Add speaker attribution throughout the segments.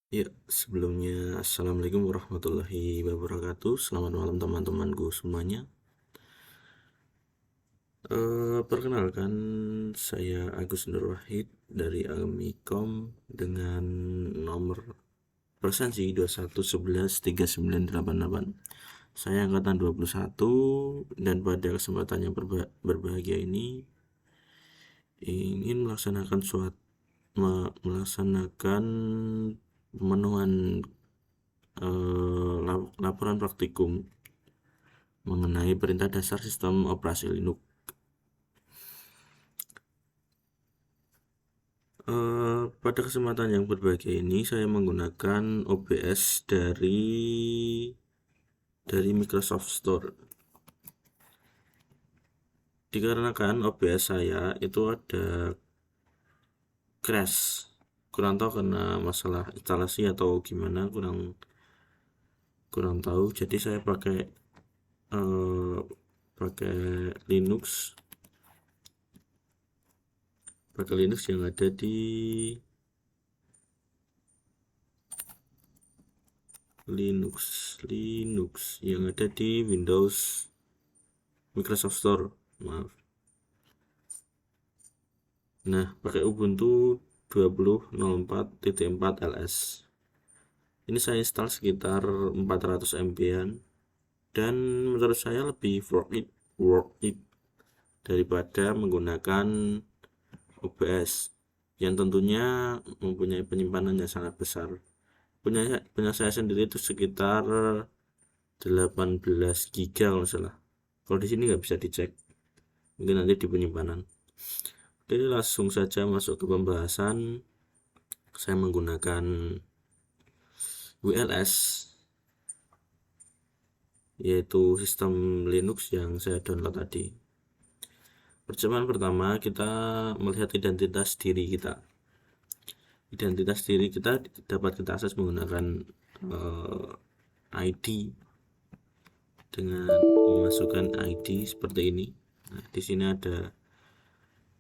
Speaker 1: Ya, sebelumnya Assalamualaikum warahmatullahi wabarakatuh. Selamat malam teman-temanku semuanya. Perkenalkan, saya Agus Nur Wahid dari Almikom dengan nomor presensi 21113988. Saya angkatan 21 dan pada kesempatan yang berbahagia ini ingin melaksanakan pemenuhan laporan praktikum mengenai perintah dasar sistem operasi Linux. Pada kesempatan yang berbahagia ini saya menggunakan OBS dari Microsoft Store. Dikarenakan OBS saya itu ada crash, kurang tahu karena masalah instalasi atau gimana, kurang tahu. Jadi saya eh, pakai Linux yang ada di Linux yang ada di Windows Microsoft Store, maaf. Nah, pakai Ubuntu 20.04.4 LS. Ini saya install sekitar 400 MB-an dan menurut saya lebih worth it daripada menggunakan OBS yang tentunya mempunyai penyimpanan yang sangat besar. Punya saya sendiri itu sekitar 18 giga kalau salah. Kalau di sini nggak bisa dicek, mungkin nanti di penyimpanan. Jadi langsung saja masuk ke pembahasan. Saya menggunakan WLS, yaitu sistem Linux yang saya download tadi. Percobaan pertama, kita melihat identitas diri kita. Identitas diri kita dapat kita akses menggunakan ID dengan memasukkan ID seperti ini. Nah, di sini ada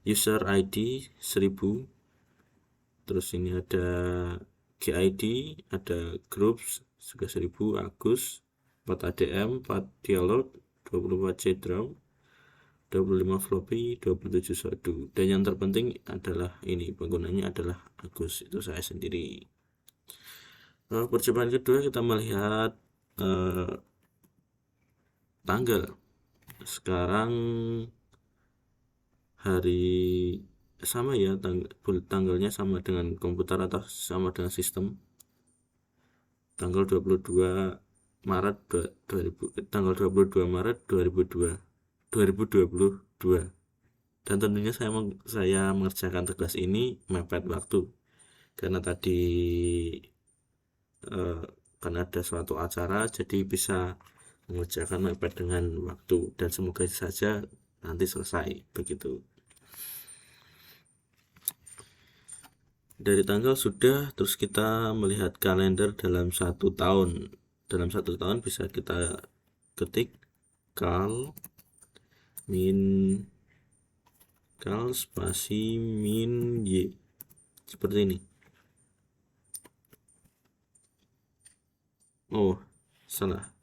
Speaker 1: user ID 1000, terus ini ada GID, ada groups juga 1000, Agus 4 ADM, 4 dialog, 24 CD-ROM, 25 floppy, 27 sadu. Dan yang terpenting adalah ini, penggunanya adalah Agus, itu saya sendiri. Percobaan kedua, kita melihat tanggal. Sekarang hari sama ya, tanggalnya sama dengan komputer atau sama dengan sistem. Tanggal 22 Maret 2000, tanggal 22 Maret 2022. Dan tentunya saya mengerjakan tugas ini mepet waktu karena tadi karena ada suatu acara, jadi bisa mengerjakan mepet dengan waktu dan semoga saja nanti selesai begitu. Dari tanggal sudah, terus kita melihat kalender dalam 1 tahun. Dalam 1 tahun bisa kita ketik min spasi min y seperti ini. Oh, salah.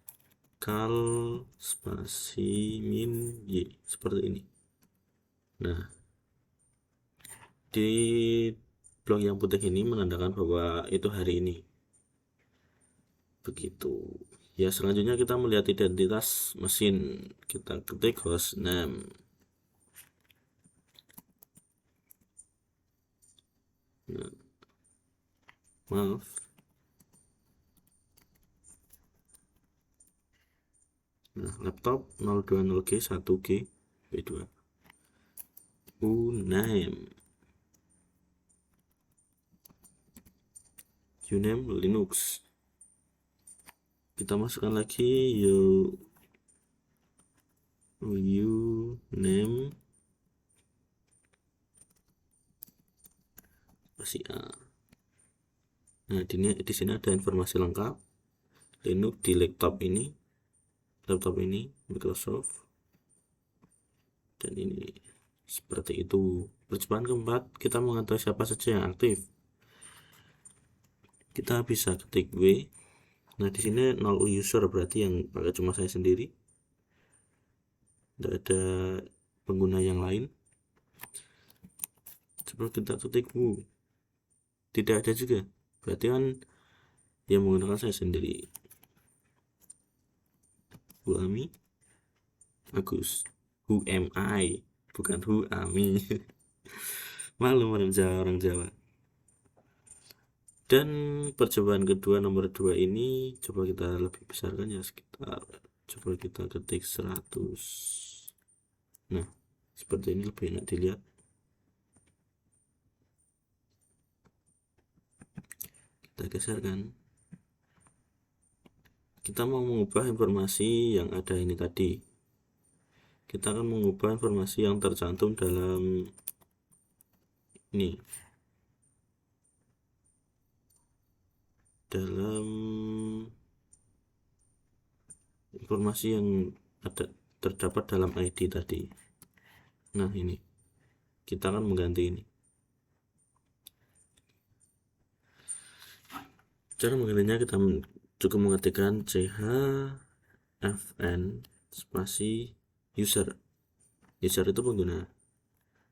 Speaker 1: Spasi min y seperti ini. Nah, di blok yang putih ini menandakan bahwa itu hari ini. Begitu. Ya, selanjutnya kita melihat identitas mesin. Kita ketik hostname. Nah, maaf. Nah, laptop 020G 1G B2. Uname. Uname Linux. Kita masukkan lagi uname masih A. Nah, di sini ada informasi lengkap Linux di laptop ini Microsoft, dan ini seperti itu. Percobaan keempat, kita mengetahui siapa saja yang aktif. kita bisa ketik W. Nah di sini 0 user, berarti yang pakai cuma saya sendiri, tidak ada pengguna yang lain. Coba kita ketik W, tidak ada juga, berarti kan yang menggunakan saya sendiri. Who Ami Agus, who am I, bukan who Ami. Malu orang Jawa. Dan percobaan kedua nomor 2 ini coba kita lebih besarkan ya, sekitar, coba kita ketik 100. Nah seperti ini lebih enak dilihat. Kita geserkan. Kita mau mengubah informasi yang ada ini tadi. Kita akan mengubah informasi yang tercantum dalam ini, dalam informasi yang ada terdapat dalam ID tadi. Nah ini kita akan mengganti ini. Cara menggantinya kita cukup mengetikkan chfn spasi user. User itu pengguna,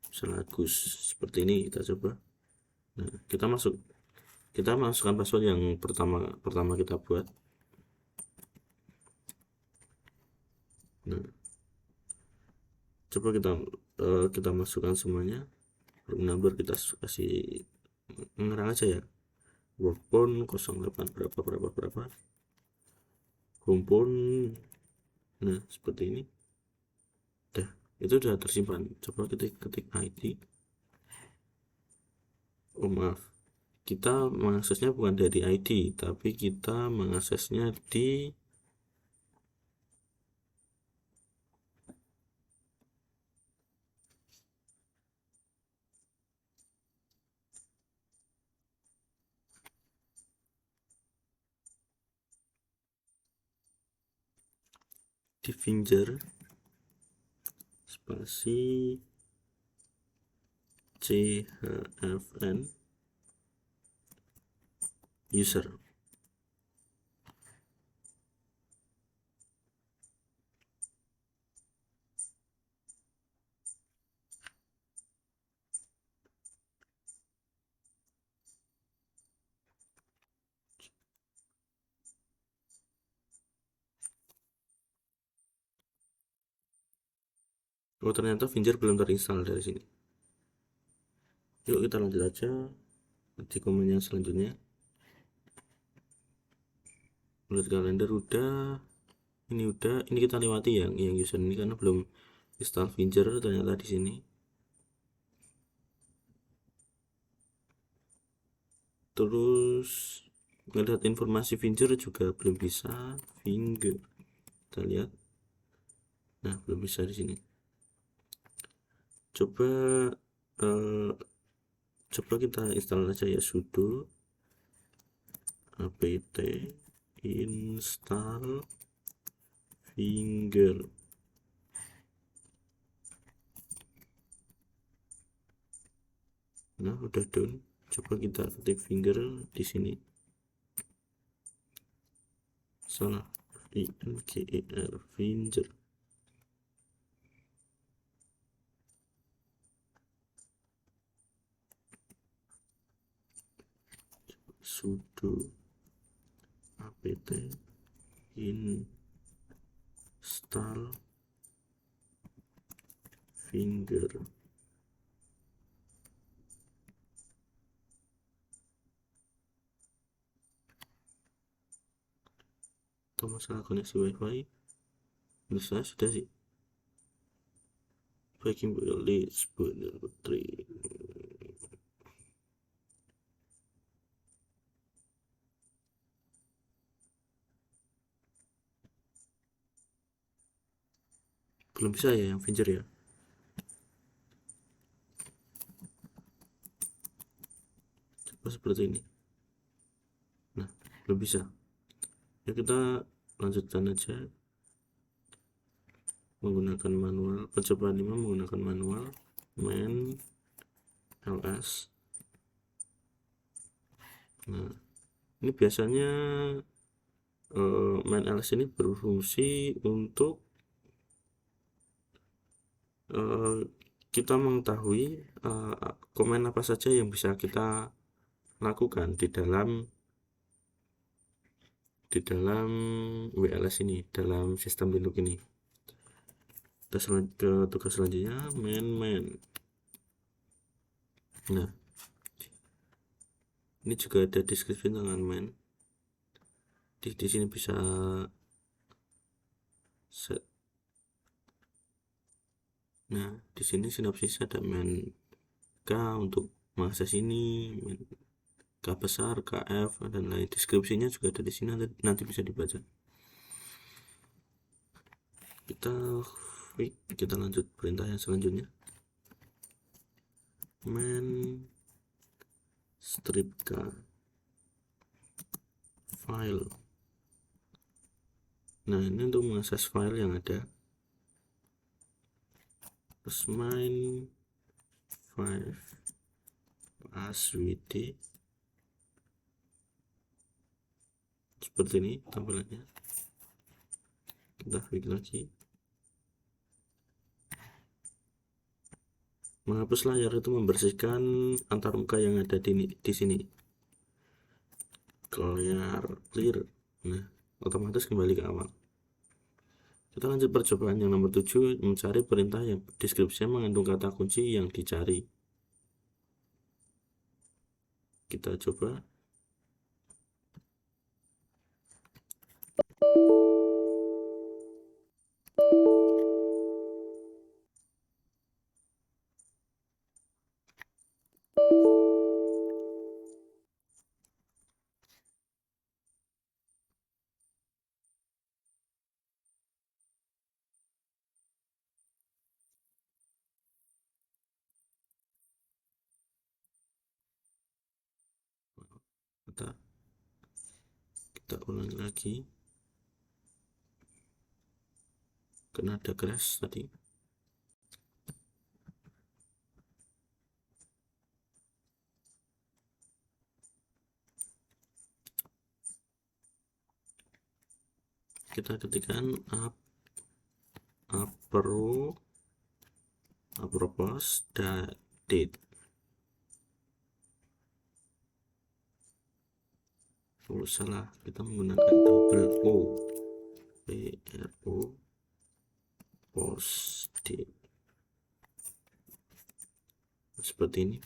Speaker 1: misalnya Agus, seperti ini. Kita coba. Nah kita masukkan password yang pertama kita buat. Nah coba kita masukkan semuanya. Room number kita kasih ngerang aja ya, workphone 08 berapa, homepone. Nah seperti ini. Itu udah tersimpan. Coba ketik ID. Oh maaf, kita mengaksesnya bukan dari ID, tapi kita mengaksesnya di Finger spasi chfn user. Oh ternyata Finger belum terinstall dari sini. Yuk kita lanjut aja di komen yang selanjutnya. Bulat kalender udah, ini kita lewati yang user ini karena belum install Finger ternyata di sini. Terus ngelihat informasi Finger juga belum bisa. Finger kita lihat, nah belum bisa di sini. Coba kita install aja ya, sudo apt install Finger. Nah udah done. Coba kita ketik Finger di sini, salah, Finger. Sudo apt install Finger. Atau masalah koneksi wifi? Bisa sudah sih. Baking list putri. Belum bisa ya yang Finger ya. Coba seperti ini. Nah belum bisa ya, kita lanjutkan aja menggunakan manual. Percobaan 5 menggunakan manual. Main ls. Nah Ini biasanya main ls ini berfungsi untuk kita mengetahui komen apa saja yang bisa kita lakukan di dalam WLS ini, dalam sistem Linux ini. Kita ke tugas selanjutnya, main. Nah, ini juga ada deskripsi tentang main. Di sini bisa set. Nah, di sini sinopsis ada main K untuk mengakses ini, main K besar, KF dan lain. Deskripsinya juga ada di sini, nanti bisa dibaca. Kita lanjut perintah yang selanjutnya. Main strip K file. Nah, ini untuk mengakses file yang ada. Terus main 5 passwd seperti ini tampilannya. Kita klik lagi. Menghapus layar itu membersihkan antarmuka yang ada di sini. Clear. Nah, otomatis kembali ke awal. Kita lanjut percobaan yang nomor 7, mencari perintah yang deskripsinya mengandung kata kunci yang dicari. Kita coba. Kita ulangi lagi. Karena ada crash tadi. Kita ketikkan apropos date. Oh, salah, kita menggunakan double O, PRO post date seperti ini.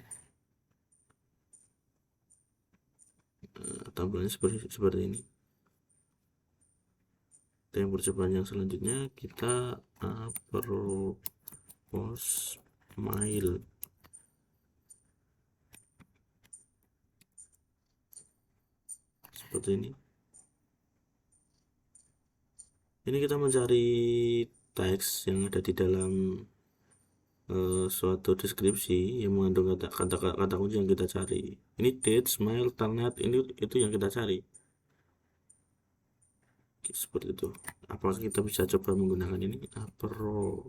Speaker 1: Tampilannya seperti ini. Yang percobaan yang selanjutnya, kita apropos mail. Seperti ini. Ini kita mencari teks yang ada di dalam suatu deskripsi yang mengandung kata kunci yang kita cari. Ini date, smile, telnet, ini itu yang kita cari. Oke, seperti itu. Apakah kita bisa coba menggunakan ini? Apropos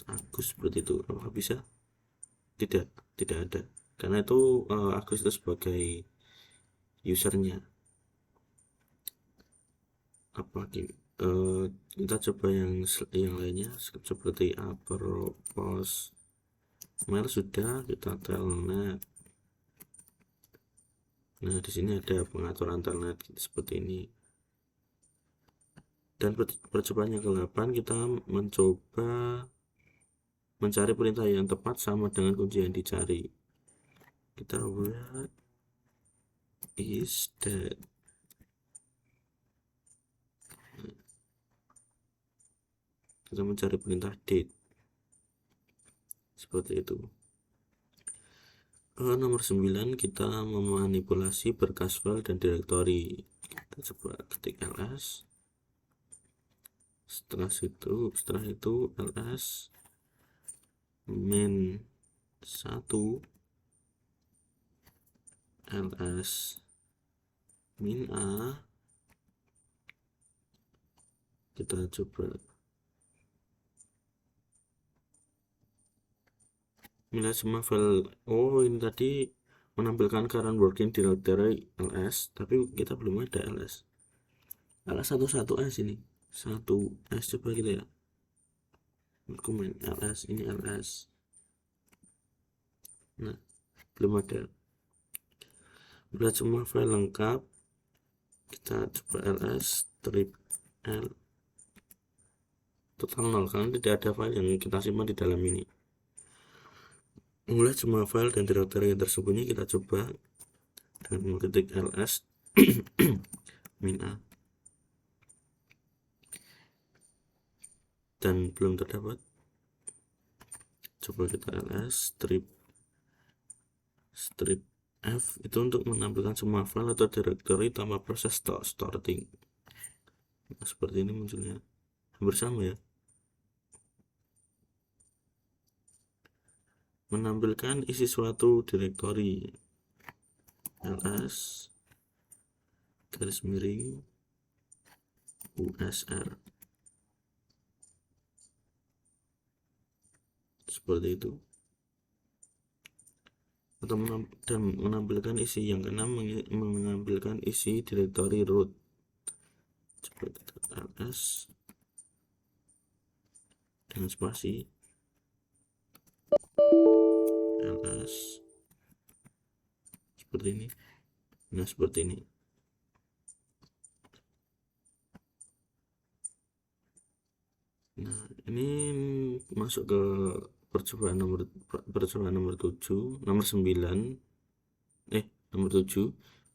Speaker 1: Agus, seperti itu. Apakah bisa? Tidak ada. Karena itu Agus itu sebagai usernya. Kita coba yang lainnya seperti apropos mail sudah, kita telnet. Nah, di sini ada pengaturan telnet seperti ini. Dan percobaan yang ke-8, kita mencoba mencari perintah yang tepat sama dengan kunci yang dicari. Kita buat is that. Kita mencari perintah date seperti itu. Nomor 9, kita memanipulasi berkas file dan direktori. Kita coba ketik ls. Setelah itu ls min 1 ls min a. Kita coba melihat semua file. Oh, ini tadi menampilkan current working directory ls, tapi kita belum ada ls 11s ini 1s, coba gitu ya, komen ls, ini ls, nah belum ada. Bila semua file lengkap, kita coba ls strip l total 0 karena tidak ada file yang kita simpan di dalam ini. Melihat semua file dan directory yang tersembunyi, kita coba dengan mengetik ls min a, dan belum terdapat. Coba kita ls strip f, itu untuk menampilkan semua file atau directory tanpa proses sorting. Nah, seperti ini munculnya, hampir sama ya. Menampilkan isi suatu directory, ls garis miring usr, seperti itu. Atau menampilkan isi yang keenam, mengambilkan isi directory root. Coba kita ls dengan spasi ls seperti ini. Nah, seperti ini. Nah, ini masuk ke percobaan nomor 7, nomor 7,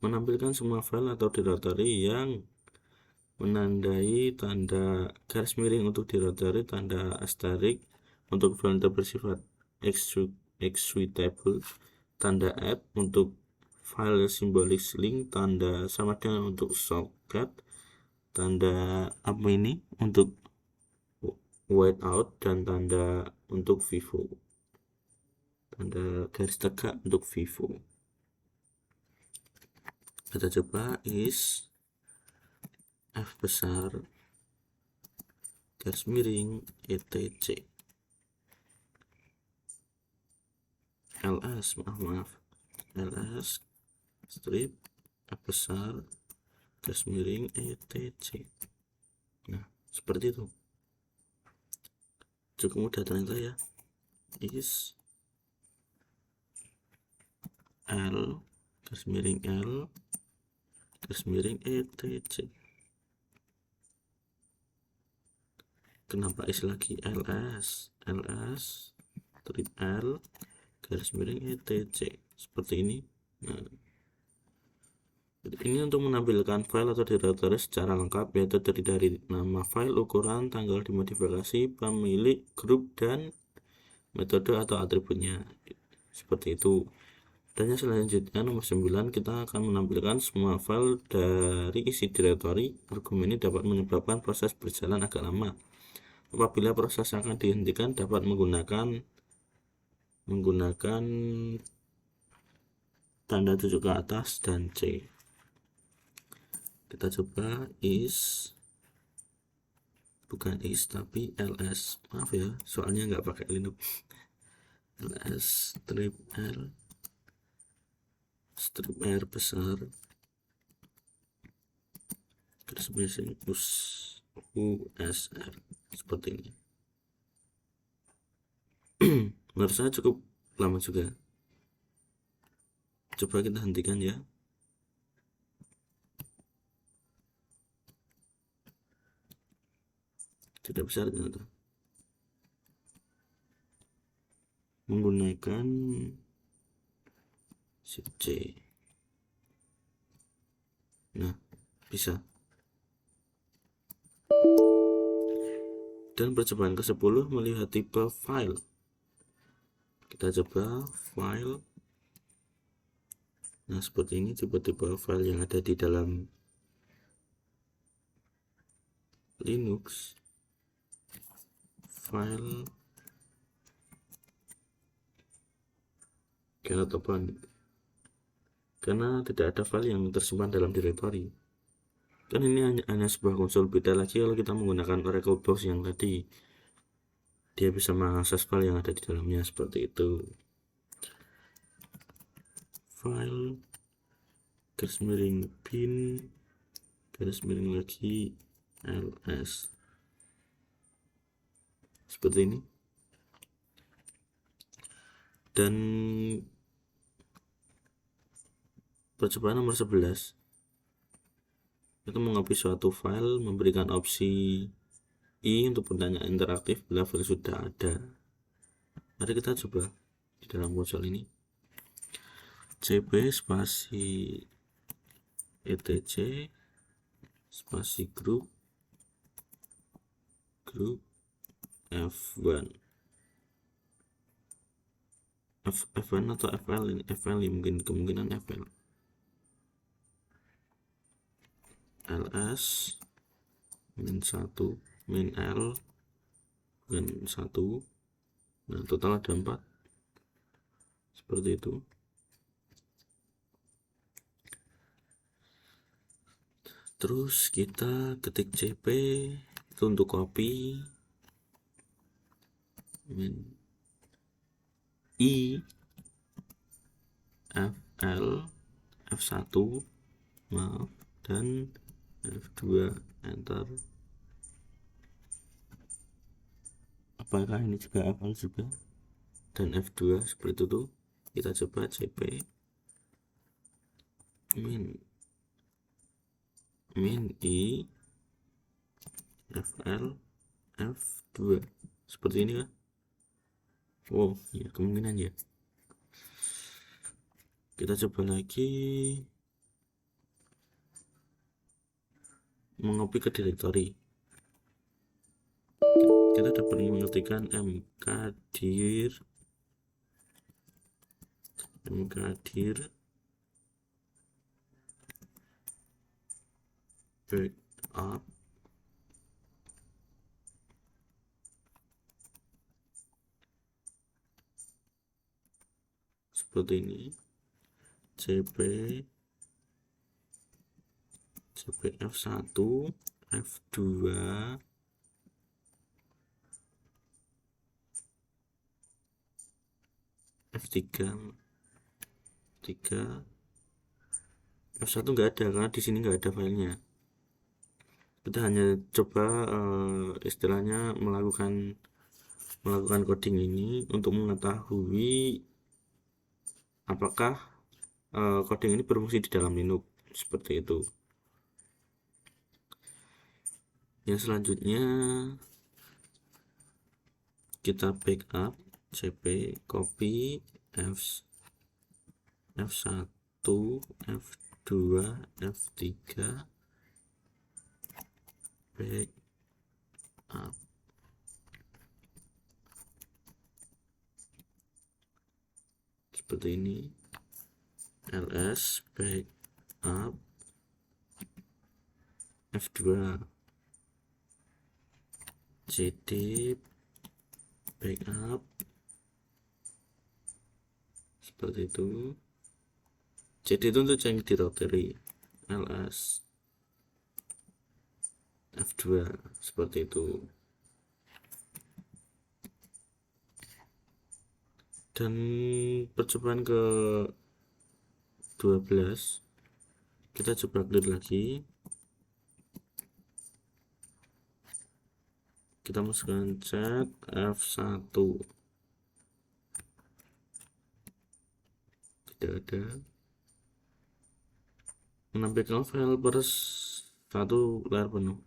Speaker 1: menampilkan semua file atau directory yang menandai tanda garis miring untuk directory, tanda asterisk untuk file yang bersifat executable, tanda add untuk file simbolik link, tanda sama dengan untuk shortcut, tanda apa ini untuk whiteout, dan tanda untuk vivo, tanda garis tegak untuk vivo. Kita coba is f besar garis miring etc ls ls strip f besar garis miring etc. Nah, seperti itu. Cukup mudah ternyata ya. Is l garis miring l garis miring etc. Kenapa is lagi? ls strip l garis miring etc, seperti ini. Nah, ini untuk menampilkan file atau directory secara lengkap, yaitu terdiri dari nama file, ukuran, tanggal dimodifikasi, pemilik, grup, dan metode atau atributnya, seperti itu. Dan yang selanjutnya nomor 9, kita akan menampilkan semua file dari isi directory. Argumen ini dapat menyebabkan proses berjalan agak lama. Apabila proses akan dihentikan, dapat menggunakan tanda tujuh ke atas dan C. Kita coba bukan is tapi ls, maaf ya soalnya nggak pakai Linux. ls strip r besar garis miring usr, seperti ini. Menurut saya cukup lama juga. Coba kita hentikan ya. Tidak besar ternyata. Menggunakan Shift C. Nah, bisa. Dan percobaan ke-10, melihat tipe file. Kita coba file. Nah, seperti ini tipe-tipe file yang ada di dalam Linux. File cannot open, karena tidak ada file yang tersimpan dalam directory. Kan ini hanya sebuah konsol, beda lagi kalau kita menggunakan Oracle Box yang tadi, dia bisa mengakses file yang ada di dalamnya, seperti itu. file garis miring bin garis miring lagi ls, seperti ini. Dan percobaan nomor 11, kita mengcopy suatu file, memberikan opsi I untuk pertanyaan interaktif bila file sudah ada. Mari kita coba di dalam konsol ini. cp spasi etc spasi group f1 F1 atau FL ini, FL ini mungkin kemungkinan FL, ls min 1 min l min 1. Nah, total ada 4, seperti itu. Terus kita ketik cp itu untuk copy, min i fl f1 maaf dan f2, enter. Apakah ini juga fl juga dan f2 seperti itu? Kita coba cp min i fl f2 seperti ini kan? Oh ya, kemungkinan ya. Kita coba lagi mengopi ke directory. Kita dapat mengetikkan mkdir backup seperti ini, cp f1 f2 f3 f1 nggak ada karena di sini nggak ada filenya. Kita hanya coba istilahnya melakukan coding ini untuk mengetahui apakah coding ini berfungsi di dalam Linux, seperti itu. Yang selanjutnya kita backup cp copy f1 f2 f3 backup seperti ini, ls backup f2 cd backup seperti itu. cd itu untuk change directory, ls f2 seperti itu. Dan percobaan ke 12 kita coba clear lagi, kita masukkan chat f1, tidak ada, menampilkan file per 1 layar penuh.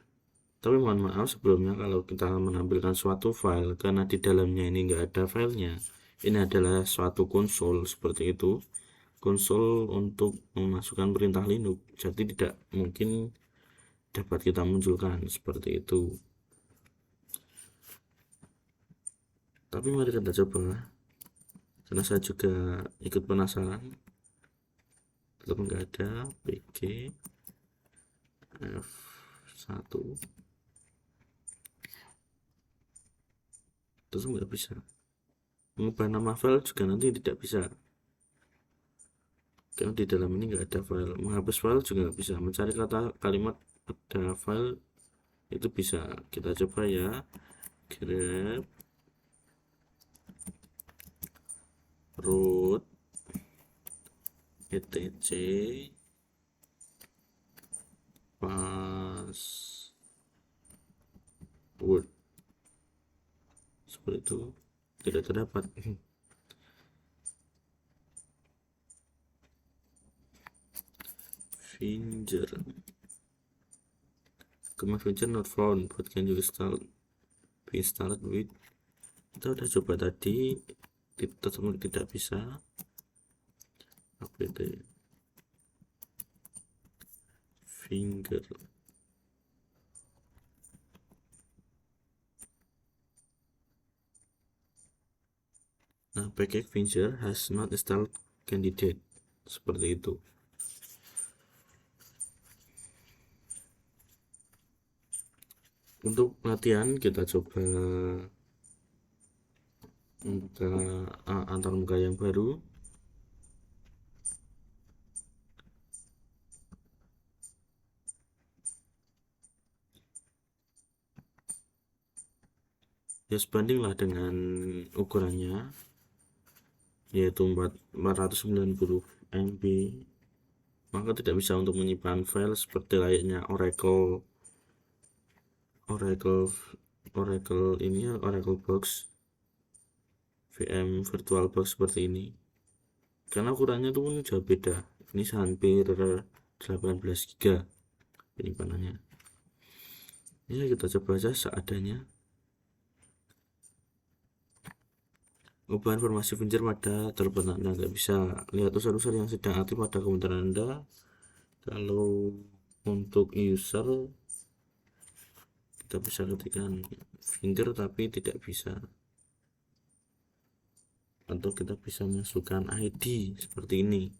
Speaker 1: Tapi mohon maaf sebelumnya kalau kita menampilkan suatu file karena di dalamnya ini enggak ada filenya, ini adalah suatu konsol seperti itu, konsol untuk memasukkan perintah Linux, jadi tidak mungkin dapat kita munculkan seperti itu. Tapi mari kita coba, karena saya juga ikut penasaran. Tetap nggak ada pg f1 terus nggak bisa mengubah nama file, juga nanti tidak bisa karena di dalam ini nggak ada file. Menghapus file juga nggak bisa, mencari kata kalimat ada file itu bisa. Kita coba ya, grep root etc password, seperti itu, tidak terdapat. Finger command finger not found, what can you install, be installed with. Kita udah coba tadi, tetap tidak bisa. Apt finger. Nah, package finger has not installed candidate, seperti itu. Untuk latihan kita coba membuka antar muka yang baru. Ya, sebandinglah dengan ukurannya, yaitu 490 MB, maka tidak bisa untuk menyimpan file seperti layaknya Oracle ini ya, Oracle Box, VM VirtualBox seperti ini, karena ukurannya itu pun jauh beda. Ini hampir 18 GB penyimpanannya. Ya, kita coba aja seadanya. Ubah informasi finger pada telepon Anda. Nggak bisa lihat user-user yang sedang aktif pada komputer Anda. Kalau untuk user, kita bisa ketikkan finger tapi tidak bisa, atau kita bisa masukkan ID seperti ini.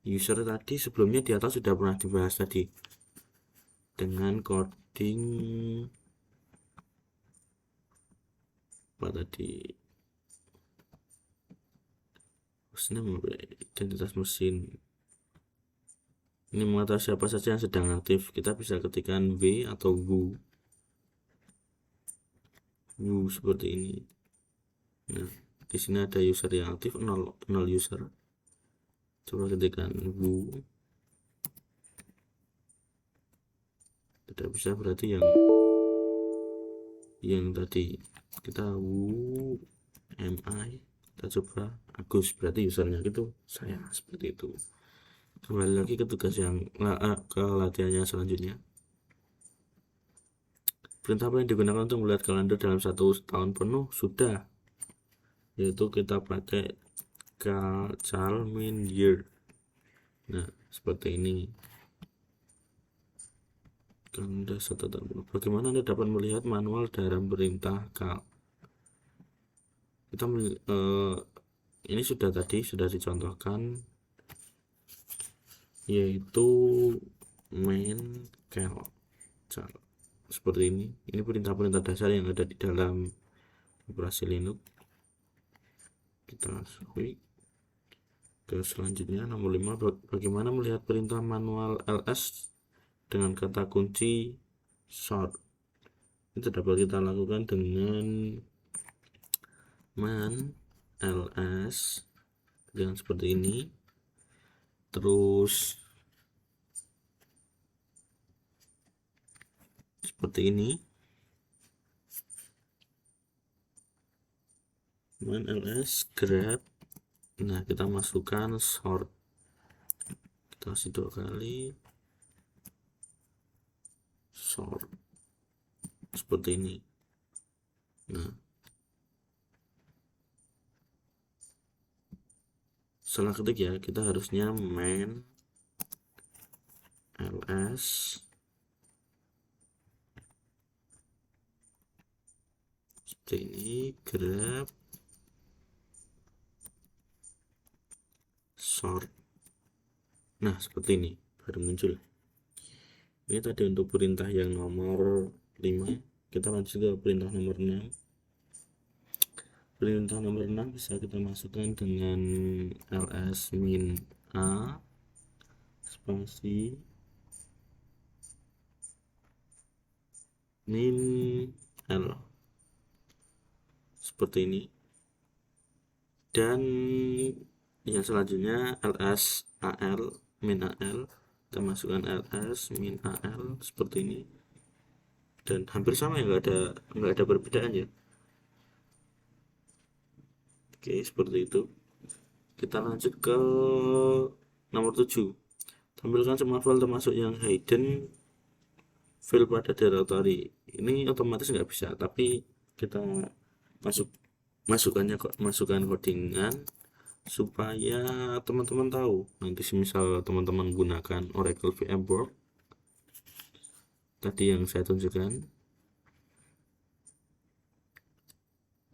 Speaker 1: User tadi sebelumnya di atas sudah pernah dibahas tadi dengan coding apa tadi, identitas mesin. Ini mengetahui siapa saja yang sedang aktif, kita bisa ketikkan W atau WU seperti ini. Nah, di sini ada user yang aktif, 0 user. Coba ketikkan WU, tidak bisa, berarti yang tadi kita WU MI, kita coba Agus, berarti usernya itu saya, seperti itu. Kembali lagi ke tugas yang ke latihannya selanjutnya. Perintah apa yang digunakan untuk melihat kalender dalam 1 tahun penuh? Sudah, yaitu kita pakai calmin year. Nah, seperti ini. Kalender 1 tahun penuh. Bagaimana Anda dapat melihat manual dalam perintah cal? Kita ini sudah dicontohkan, yaitu main cal seperti ini. Ini perintah-perintah dasar yang ada di dalam operasi Linux. Kita switch ke selanjutnya, nomor 5. Bagaimana melihat perintah manual ls dengan kata kunci short? Itu dapat kita lakukan dengan man ls dengan seperti ini. Terus seperti ini, man ls grab. Nah, kita masukkan short, kita kasih 2 kali short seperti ini. Nah, setelah ketik ya, kita harusnya main ls seperti ini, grab short. Nah, seperti ini baru muncul. Ini tadi untuk perintah yang nomor 5. Kita lanjut ke perintah nomor 6. Perintah nomor 6 bisa kita masukkan dengan ls min a spasi min l seperti ini, dan Yang selanjutnya ls al min al, kita masukkan ls min al seperti ini, dan hampir sama ya, nggak ada perbedaan ya. Oke, seperti itu. Kita lanjut ke nomor 7. Tampilkan semua file termasuk yang hidden file pada directory. Ini otomatis nggak bisa, tapi kita masuk masukkan codingan supaya teman-teman tahu. Nanti misal teman-teman gunakan Oracle VMware tadi yang saya tunjukkan,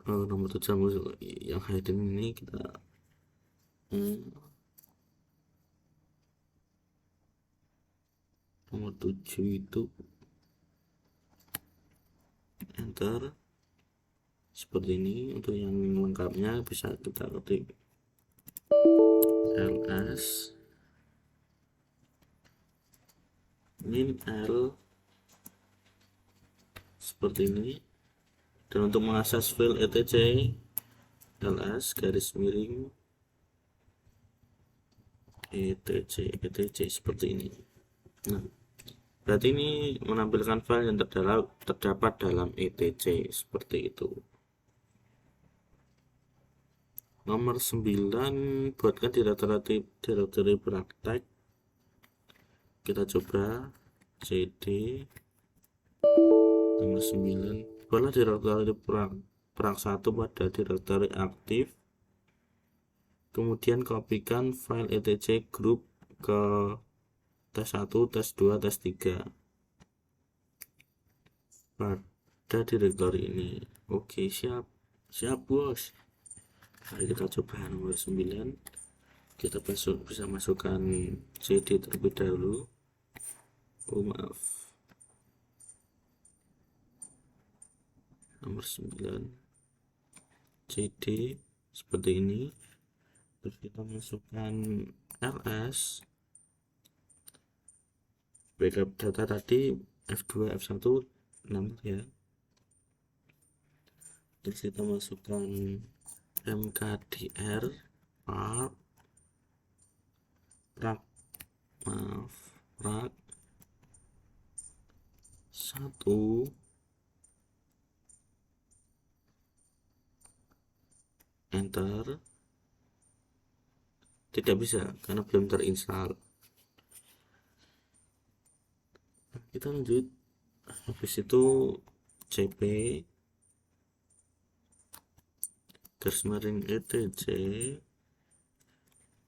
Speaker 1: nomor 7 yang hidden ini kita nomor 7 itu enter seperti ini. Untuk yang lengkapnya bisa kita ketik ls min l seperti ini. Dan untuk mengakses file etc ls garis miring etc seperti ini. Nah, berarti ini menampilkan file yang terdapat dalam etc seperti itu. Nomor 9, buatkan directory praktek. Kita coba cd nomor 9, buatlah directory prak 1 pada directory aktif, kemudian kopikan file etc group ke tes1, tes2, tes3 pada directory ini. Oke, siap bos. Mari kita coba nomor 9. Kita bisa masukkan cd terlebih dahulu. Maaf, nomor 9 cd seperti ini. Terus kita masukkan ls backup data tadi f2 f1 nomor ya. Terus kita masukkan mkdir prak 1 enter. Tidak bisa karena belum terinstall. Kita lanjut. Habis itu cp garis miring etc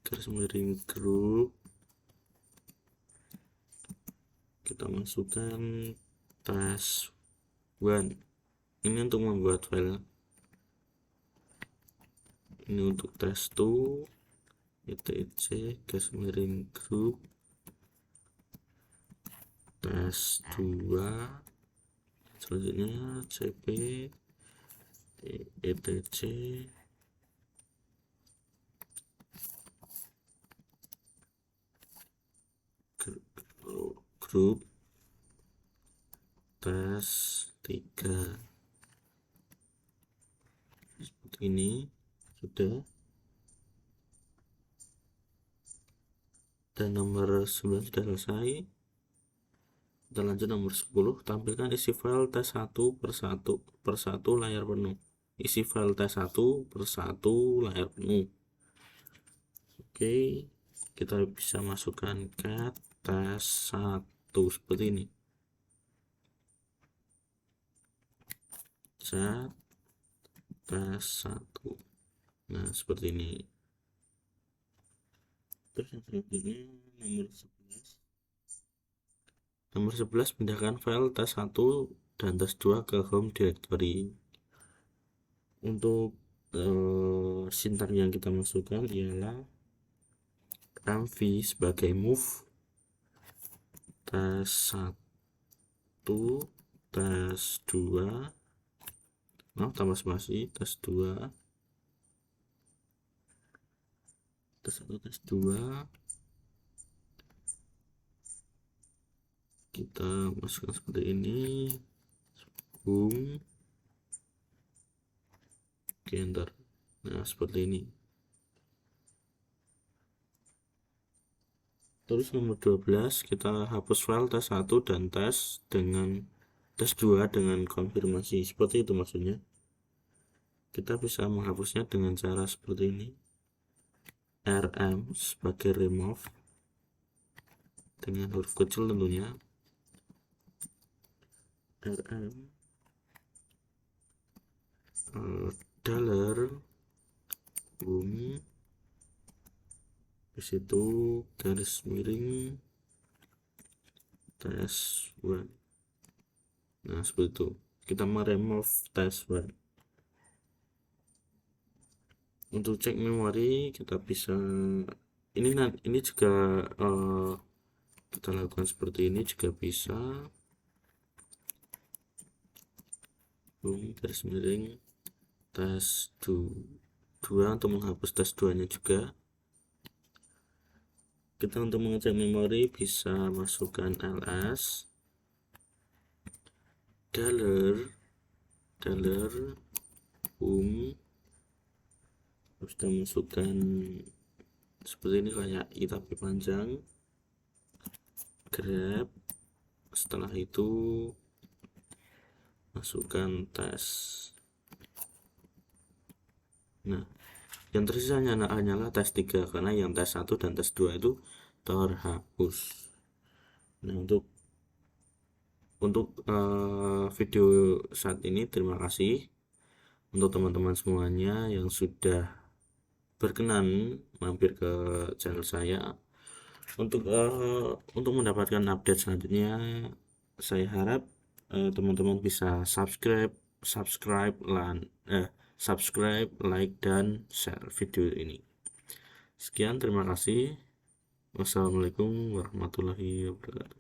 Speaker 1: garis miring group, kita masukkan tes1. Ini untuk membuat file. Ini untuk tes2 etc garis miring group tes2. Selanjutnya cp etc group tes3 seperti ini. Sudah. Dan nomor 9 sudah selesai. Kita lanjut nomor 10. Tampilkan isi file tes1 per 1 layar penuh. Isi file tes1 per 1 layar penuh. Oke, kita bisa masukkan cat tes1 seperti ini. Cat tes1. Nah, seperti ini. Terus yang selanjutnya nomor 11 pindahkan file tes1 dan tes2 ke home directory. Untuk sintak yang kita masukkan ialah mv sebagai move tes1 tes2, tambah spasi tes2 tes1 tes2. Kita masukkan seperti ini. Boom. Oke, enter. Nah, seperti ini. Terus nomor 12 kita hapus file tes 1 dan tes 2 dengan konfirmasi. Seperti itu maksudnya. Kita bisa menghapusnya dengan cara seperti ini. RM sebagai remove dengan huruf kecil tentunya. RM dollar home, di situ garis miring tes 1. Nah, seperti itu. Kita meremove tes 1. Untuk cek memori kita bisa ini juga kita lakukan seperti ini juga bisa. Garis miring tes 2 untuk menghapus tes 2 nya juga. Kita untuk mengecek memori bisa masukkan ls dollar home, kita masukkan seperti ini kayak i tapi panjang, grep, setelah itu masukkan tes. Nah, yang tersisa hanyalah tes 3 karena yang tes 1 dan tes 2 itu terhapus. Nah, untuk video saat ini terima kasih untuk teman-teman semuanya yang sudah berkenan mampir ke channel saya. Untuk mendapatkan update selanjutnya, saya harap teman-teman bisa subscribe, like dan share video ini. Sekian, terima kasih. Wassalamualaikum warahmatullahi wabarakatuh.